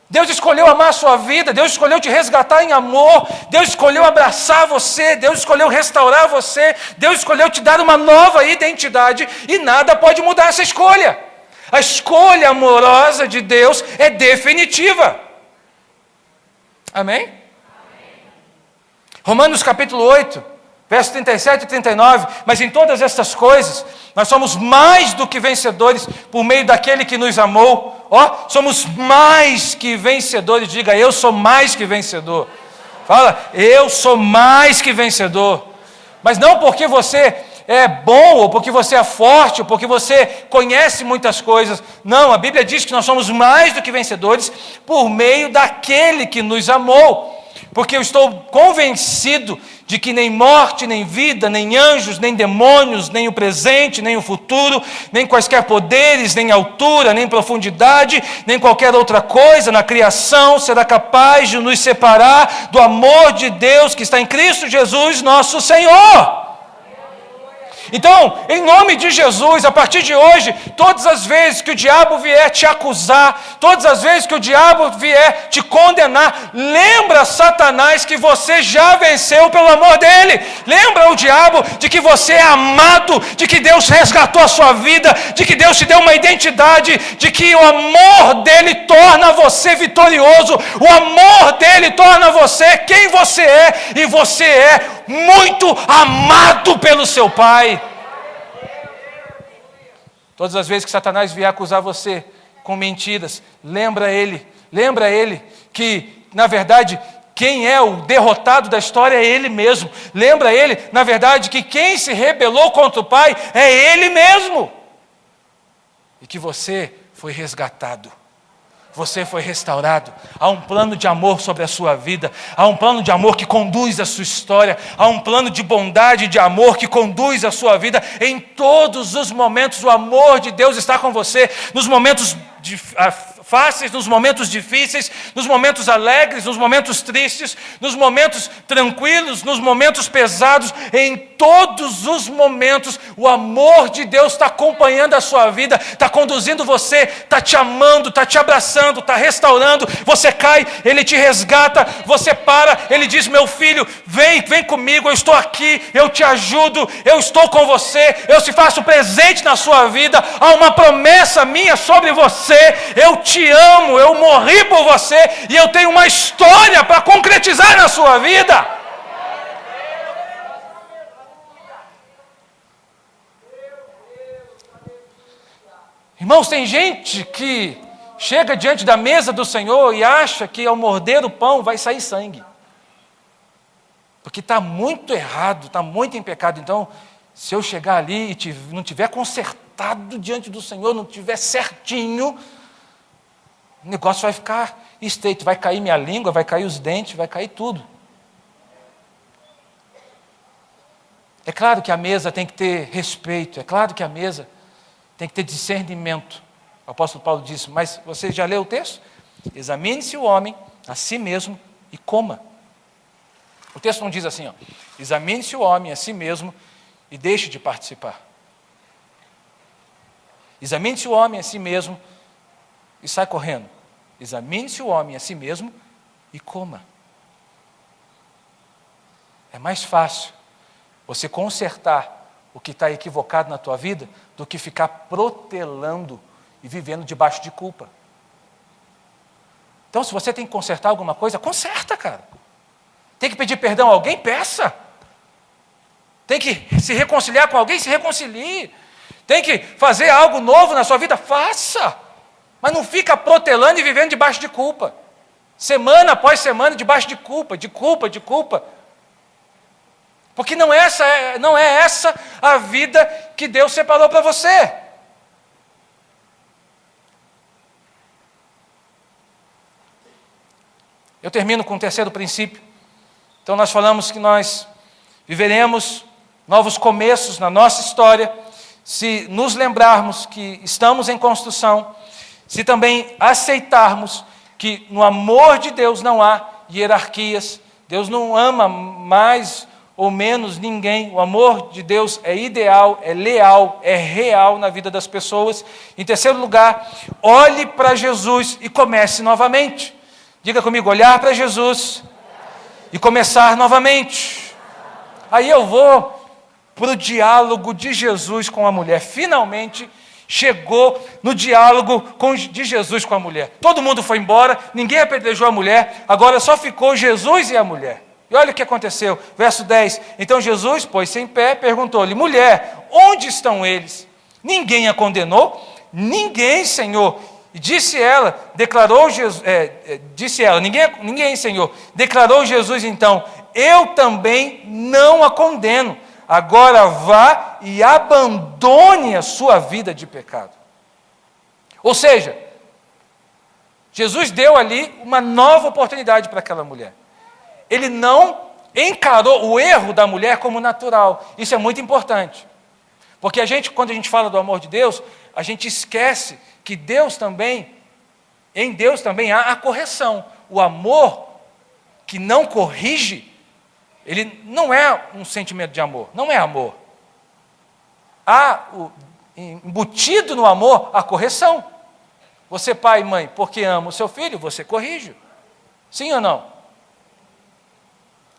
Deus escolheu amar a sua vida, Deus escolheu te resgatar em amor, Deus escolheu abraçar você, Deus escolheu restaurar você, Deus escolheu te dar uma nova identidade e nada pode mudar essa escolha. A escolha amorosa de Deus é definitiva. Amém? Romanos capítulo 8, versos 37 e 39. Mas em todas estas coisas, nós somos mais do que vencedores por meio daquele que nos amou. Somos mais que vencedores. Diga, eu sou mais que vencedor. Fala, eu sou mais que vencedor. Mas não porque você é bom, ou porque você é forte, ou porque você conhece muitas coisas. Não, a Bíblia diz que nós somos mais do que vencedores por meio daquele que nos amou. Porque eu estou convencido de que nem morte, nem vida, nem anjos, nem demônios, nem o presente, nem o futuro, nem quaisquer poderes, nem altura, nem profundidade, nem qualquer outra coisa na criação será capaz de nos separar do amor de Deus que está em Cristo Jesus, nosso Senhor. Então, em nome de Jesus, a partir de hoje, todas as vezes que o diabo vier te acusar, todas as vezes que o diabo vier te condenar, lembra Satanás que você já venceu pelo amor dele. Lembra o diabo de que você é amado, de que Deus resgatou a sua vida, de que Deus te deu uma identidade, de que o amor dele torna você vitorioso, o amor dele torna você quem você é, e você é muito amado pelo seu Pai. Todas as vezes que Satanás vier acusar você com mentiras, lembra ele que, na verdade, quem é o derrotado da história é ele mesmo. Lembra ele, na verdade, que quem se rebelou contra o Pai é ele mesmo. E que você foi resgatado. Você foi restaurado. Há um plano de amor sobre a sua vida. Há um plano de amor que conduz a sua história. Há um plano de bondade e de amor que conduz a sua vida. Em todos os momentos, o amor de Deus está com você. Nos momentos fáceis, nos momentos difíceis, nos momentos alegres, nos momentos tristes, nos momentos tranquilos, nos momentos pesados, em todos os momentos, o amor de Deus está acompanhando a sua vida, está conduzindo você, está te amando, está te abraçando, está restaurando. Você cai, Ele te resgata, você para, Ele diz, meu filho, vem comigo, eu estou aqui, eu te ajudo, eu estou com você, eu te faço presente na sua vida, há uma promessa minha sobre você, eu te amo, eu morri por você e eu tenho uma história para concretizar na sua vida. Irmãos, tem gente que chega diante da mesa do Senhor e acha que ao morder o pão vai sair sangue. Porque está muito errado, está muito em pecado. Então, se eu chegar ali e não tiver consertado diante do Senhor, não tiver certinho, o negócio vai ficar estreito, vai cair minha língua, vai cair os dentes, vai cair tudo. É claro que a mesa tem que ter respeito, é claro que a mesa tem que ter discernimento. O apóstolo Paulo disse, mas você já leu o texto? Examine-se o homem a si mesmo e coma. O texto não diz assim, examine-se o homem a si mesmo e deixe de participar. Examine-se o homem a si mesmo e sai correndo. Examine-se o homem a si mesmo e coma. É mais fácil você consertar o que está equivocado na tua vida do que ficar protelando e vivendo debaixo de culpa. Então, se você tem que consertar alguma coisa, conserta, cara. Tem que pedir perdão a alguém? Peça. Tem que se reconciliar com alguém? Se reconcilie. Tem que fazer algo novo na sua vida? Faça. Mas não fica protelando e vivendo debaixo de culpa. Semana após semana debaixo de culpa, de culpa, de culpa. Porque não é essa a vida que Deus separou para você. Eu termino com o terceiro princípio. Então nós falamos que nós viveremos novos começos na nossa história, se nos lembrarmos que estamos em construção, se também aceitarmos que no amor de Deus não há hierarquias, Deus não ama mais ou menos ninguém, o amor de Deus é ideal, é leal, é real na vida das pessoas. Em terceiro lugar, olhe para Jesus e comece novamente. Diga comigo, olhar para Jesus e começar novamente. Aí eu vou para o diálogo de Jesus com a mulher. Finalmente chegou no diálogo de Jesus com a mulher. Todo mundo foi embora, ninguém apedrejou a mulher, agora só ficou Jesus e a mulher. E olha o que aconteceu, verso 10. Então Jesus, pôs-se em pé, perguntou-lhe: mulher, onde estão eles? Ninguém a condenou? Ninguém, Senhor. E disse ela, ninguém, Senhor. Declarou Jesus então: eu também não a condeno. Agora vá e abandone a sua vida de pecado. Ou seja, Jesus deu ali uma nova oportunidade para aquela mulher. Ele não encarou o erro da mulher como natural. Isso é muito importante. Porque quando a gente fala do amor de Deus, a gente esquece que em Deus também há a correção. O amor que não corrige, ele não é um sentimento de amor, não é amor. Há embutido no amor a correção. Você, pai e mãe, porque ama o seu filho, você corrige. Sim ou não?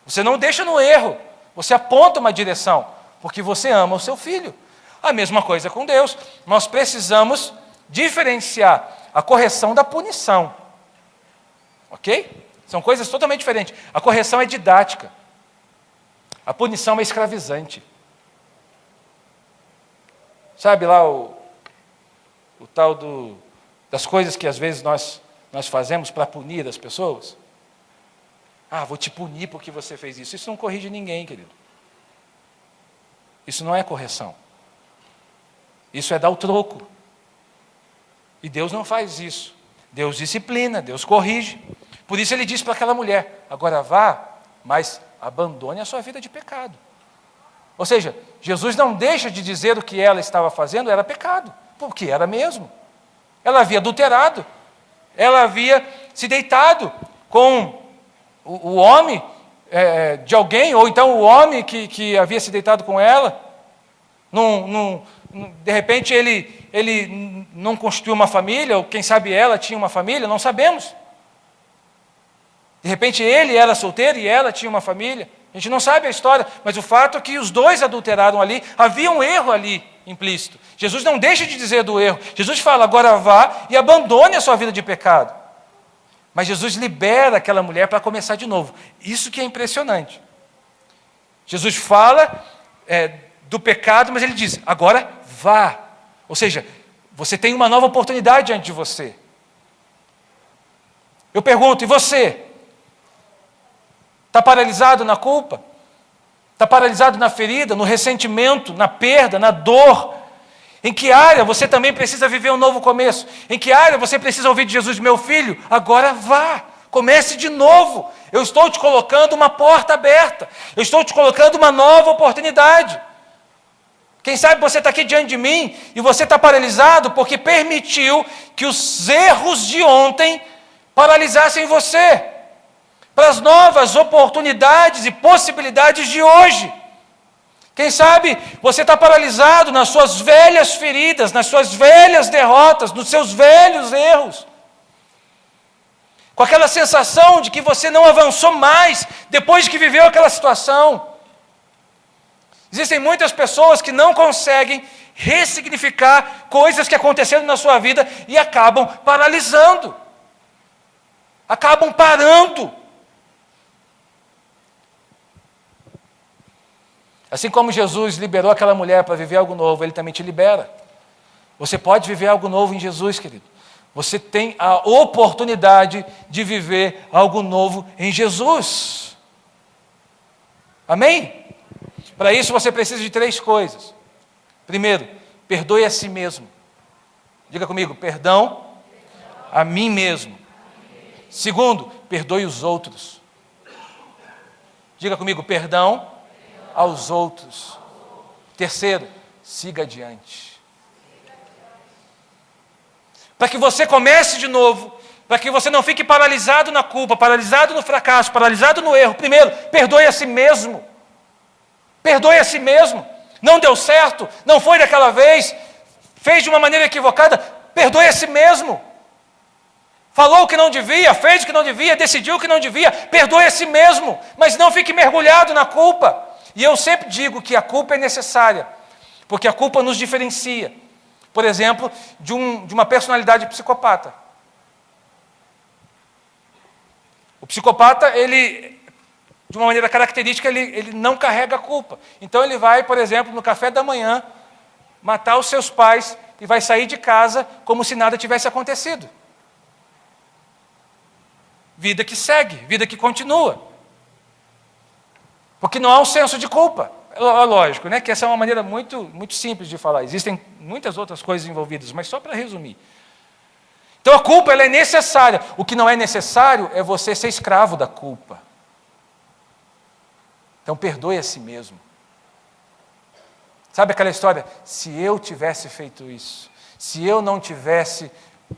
Você não deixa no erro, você aponta uma direção, porque você ama o seu filho. A mesma coisa com Deus. Nós precisamos diferenciar a correção da punição. Ok? São coisas totalmente diferentes. A correção é didática. A punição é escravizante. Sabe lá o tal das coisas que às vezes nós fazemos para punir as pessoas? Ah, vou te punir porque você fez isso. Isso não corrige ninguém, querido. Isso não é correção. Isso é dar o troco. E Deus não faz isso. Deus disciplina, Deus corrige. Por isso ele disse para aquela mulher: agora vá, mas abandone a sua vida de pecado. Ou seja, Jesus não deixa de dizer o que ela estava fazendo era pecado, porque era mesmo. Ela havia adulterado, ela havia se deitado com o homem de alguém, ou então o homem que havia se deitado com ela. De repente ele não constituiu uma família, ou quem sabe ela tinha uma família, não sabemos. De repente ele era solteiro e ela tinha uma família. A gente não sabe a história, mas o fato é que os dois adulteraram ali, havia um erro ali implícito. Jesus não deixa de dizer do erro. Jesus fala: agora vá e abandone a sua vida de pecado. Mas Jesus libera aquela mulher para começar de novo. Isso que é impressionante. Jesus fala do pecado, mas ele diz: agora vá. Ou seja, você tem uma nova oportunidade diante de você. Eu pergunto: e você? Está paralisado na culpa? Está paralisado na ferida, no ressentimento, na perda, na dor? Em que área você também precisa viver um novo começo? Em que área você precisa ouvir de Jesus: meu filho, agora vá, comece de novo. Eu estou te colocando uma porta aberta. Eu estou te colocando uma nova oportunidade. Quem sabe você está aqui diante de mim e você está paralisado porque permitiu que os erros de ontem paralisassem você para as novas oportunidades e possibilidades de hoje. Quem sabe você está paralisado nas suas velhas feridas, nas suas velhas derrotas, nos seus velhos erros, com aquela sensação de que você não avançou mais depois que viveu aquela situação. Existem muitas pessoas que não conseguem ressignificar coisas que aconteceram na sua vida e acabam paralisando, acabam parando. Assim como Jesus liberou aquela mulher para viver algo novo, Ele também te libera. Você pode viver algo novo em Jesus, querido. Você tem a oportunidade de viver algo novo em Jesus. Amém? Para isso você precisa de 3 coisas. Primeiro, perdoe a si mesmo. Diga comigo: perdão a mim mesmo. Segundo, perdoe os outros. Diga comigo: perdão aos outros. Terceiro, siga adiante. Para que você comece de novo, para que você não fique paralisado na culpa, paralisado no fracasso, paralisado no erro. Primeiro, perdoe a si mesmo. Perdoe a si mesmo. Não deu certo, não foi daquela vez, fez de uma maneira equivocada, perdoe a si mesmo. Falou o que não devia, fez o que não devia, decidiu o que não devia, perdoe a si mesmo, mas não fique mergulhado na culpa. E eu sempre digo que a culpa é necessária, porque a culpa nos diferencia. por exemplo, de uma personalidade psicopata. O psicopata, ele, de uma maneira característica, ele não carrega a culpa. Então ele vai, por exemplo, no café da manhã, matar os seus pais e vai sair de casa como se nada tivesse acontecido. Vida que segue, vida que continua. Porque não há um senso de culpa. É lógico, né? Que essa é uma maneira muito, muito simples de falar. Existem muitas outras coisas envolvidas, mas só para resumir. Então a culpa ela é necessária. O que não é necessário é você ser escravo da culpa. Então perdoe a si mesmo. Sabe aquela história? Se eu tivesse feito isso, se eu não tivesse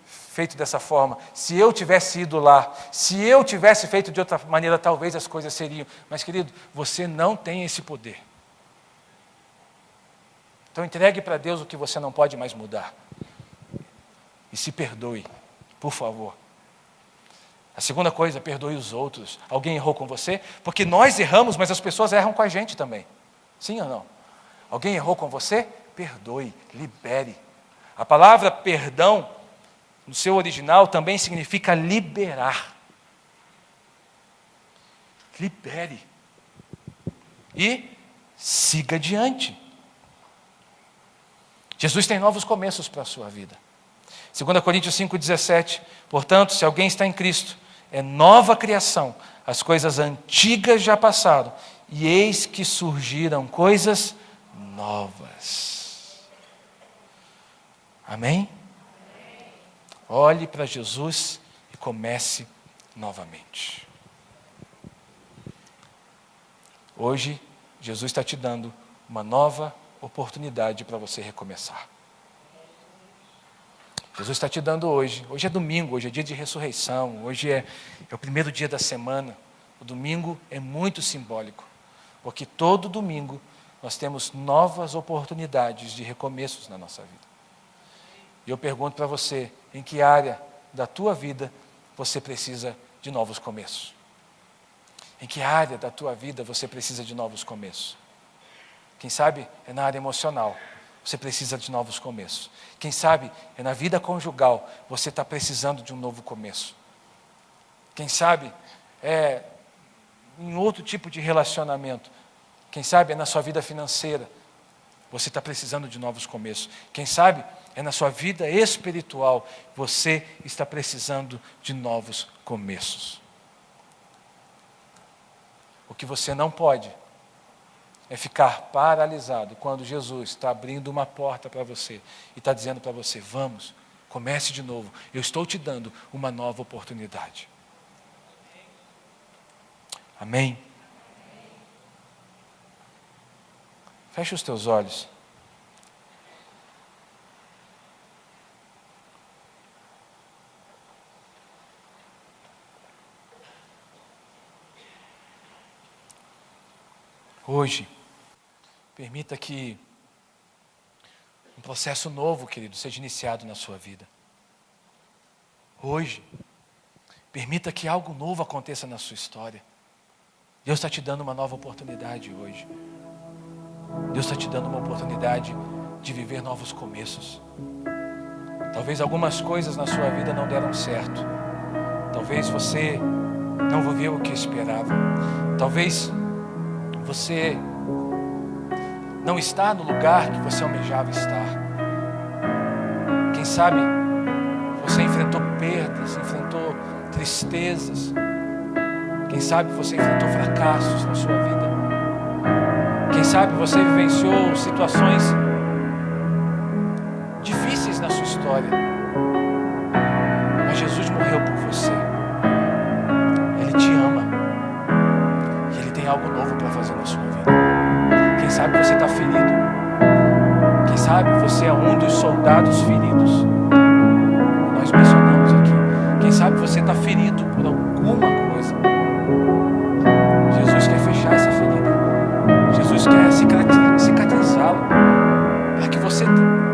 feito dessa forma, se eu tivesse ido lá, se eu tivesse feito de outra maneira, talvez as coisas seriam. Mas, querido, você não tem esse poder. Então entregue para Deus o que você não pode mais mudar. E se perdoe, por favor. A segunda coisa, perdoe os outros. Alguém errou com você? Porque nós erramos, mas as pessoas erram com a gente também. Sim ou não? Alguém errou com você? Perdoe, libere. A palavra perdão, no seu original, também significa liberar. Libere. E siga adiante. Jesus tem novos começos para a sua vida. 2 Coríntios 5,17. Portanto, se alguém está em Cristo, é nova criação. As coisas antigas já passaram, e eis que surgiram coisas novas. Amém? Olhe para Jesus e comece novamente. Hoje, Jesus está te dando uma nova oportunidade para você recomeçar. Jesus está te dando hoje é domingo, hoje é dia de ressurreição, hoje é o primeiro dia da semana. O domingo é muito simbólico, porque todo domingo nós temos novas oportunidades de recomeços na nossa vida. E eu pergunto para você, em que área da tua vida você precisa de novos começos? Em que área da tua vida você precisa de novos começos? Quem sabe é na área emocional, você precisa de novos começos. Quem sabe é na vida conjugal, você está precisando de um novo começo. Quem sabe é em outro tipo de relacionamento. Quem sabe é na sua vida financeira, você está precisando de novos começos. Quem sabe é na sua vida espiritual, você está precisando de novos começos. O que você não pode é ficar paralisado quando Jesus está abrindo uma porta para você e está dizendo para você, vamos, comece de novo, eu estou te dando uma nova oportunidade. Amém? Feche os teus olhos. Hoje, permita que um processo novo, querido, seja iniciado na sua vida. Hoje, permita que algo novo aconteça na sua história. Deus está te dando uma nova oportunidade hoje. Deus está te dando uma oportunidade de viver novos começos. Talvez algumas coisas na sua vida não deram certo. Talvez você não viveu o que esperava. Talvez você não está no lugar que você almejava estar. Quem sabe você enfrentou perdas, enfrentou tristezas. Quem sabe você enfrentou fracassos na sua vida. Quem sabe você vivenciou situações difíceis na sua história. Mas Jesus morreu por você. Ele te ama. E Ele tem algo novo para fazer na sua vida. Quem sabe você está ferido. Quem sabe você é um dos soldados feridos. Nós mencionamos aqui. Quem sabe você está ferido por alguma coisa. Jesus quer fechar essa ferida. Jesus quer cicatrizá-lo. Para que você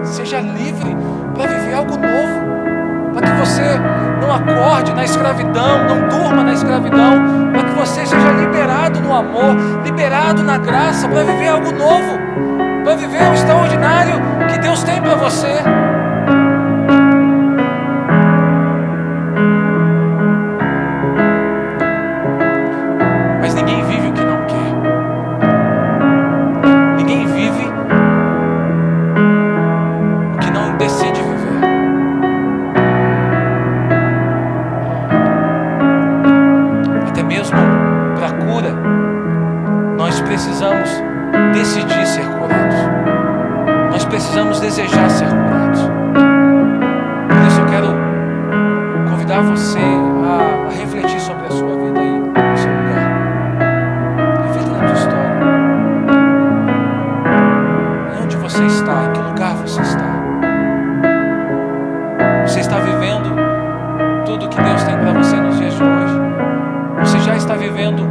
seja livre para viver algo novo. Para que você não acorde na escravidão, não durma na escravidão. Para que você seja liberado no amor, liberado na graça, para viver algo novo. Para viver o extraordinário que Deus tem para você. desejar ser curados. Por isso eu quero convidar você a refletir sobre a sua vida aí, no seu lugar. Reflita na tua história. Onde você está? Em que lugar você está? Você está vivendo tudo que Deus tem para você nos dias de hoje? Você já está vivendo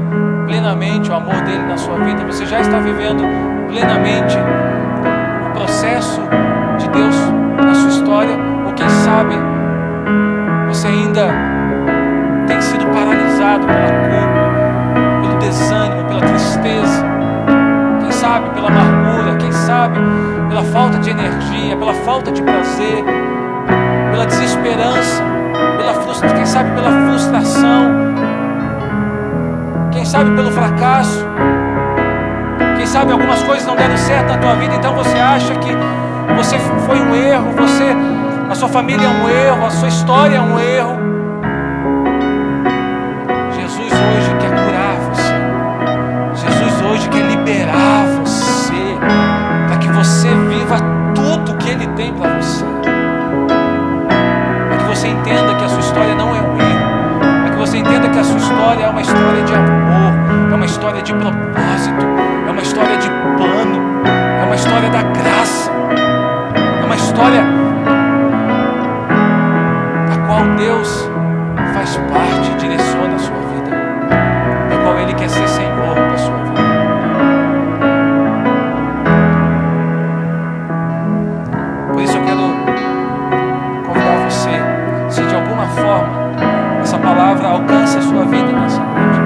plenamente o amor dele na sua vida? Você já está vivendo plenamente o processo de Deus na sua história? Ou quem sabe você ainda tem sido paralisado pela culpa, pelo desânimo, pela tristeza, quem sabe pela amargura, quem sabe pela falta de energia, pela falta de prazer, pela desesperança, quem sabe pela frustração, quem sabe pelo fracasso, quem sabe algumas coisas não deram certo na tua vida, então você acha que você foi um erro, a sua família é um erro, a sua história é um erro. Jesus hoje quer curar você. Jesus hoje quer liberar você, para que você viva tudo que Ele tem para você. Para que você entenda que a sua história não é um erro. Para que você entenda que a sua história é uma história de amor, é uma história de propósito, é uma história de plano, é uma história da graça, é uma história da qual Deus faz parte, direciona a sua vida, da qual Ele quer ser Senhor da sua vida. Por isso eu quero convidar você, se de alguma forma essa palavra alcança a sua vida nessa noite,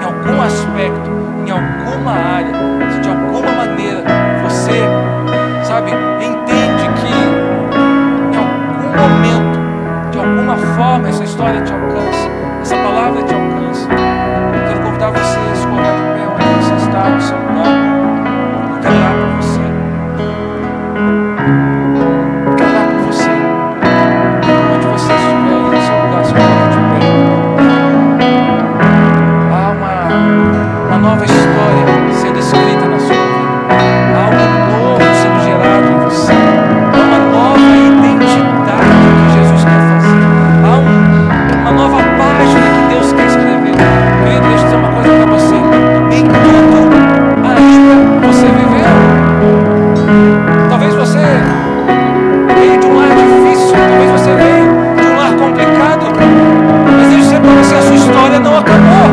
em algum aspecto, em alguma área, se de alguma maneira você, sabe, entende que em algum momento, de alguma forma, essa história te alcança, essa palavra te alcança, eu quero convidar você a se colocar de pé onde você está, no seu lugar. Eu quero orar por você. Eu quero orar por você. Onde você estiver aí no seu lugar, se coloque de pé. Há uma nova história sendo escrita na sua vida. Há algo novo sendo gerado em você. Há uma nova identidade que Jesus quer fazer. Há uma nova página que Deus quer escrever. Querido, deixa eu dizer uma coisa para você. Nem tudo ainda você viveu. Talvez você veio de um lar difícil, talvez você veio de um lar complicado, mas deixa eu dizer para você, a sua história não acabou,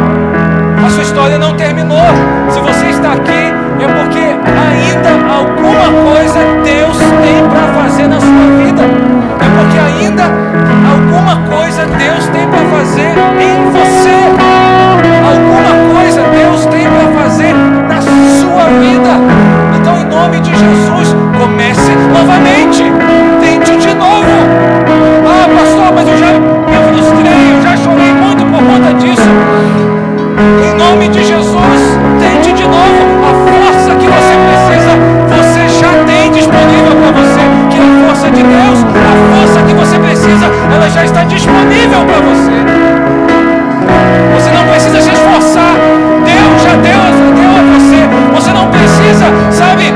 a sua história não terminou. Se você está aqui, é porque ainda alguma coisa Deus tem para fazer na sua vida, é porque ainda alguma coisa Deus tem para fazer em você, alguma coisa Deus tem para fazer na sua vida. Então, em nome de Jesus, comece novamente, tente de novo. Ah, pastor, mas eu já me frustrei, eu já chorei muito por conta disso. Em nome de Jesus, tente de novo. A força que você precisa, você já tem disponível para você, que é a força de Deus. A força que você precisa, ela já está disponível para você. Você não precisa se esforçar, Deus já deu a você. Você não precisa, sabe,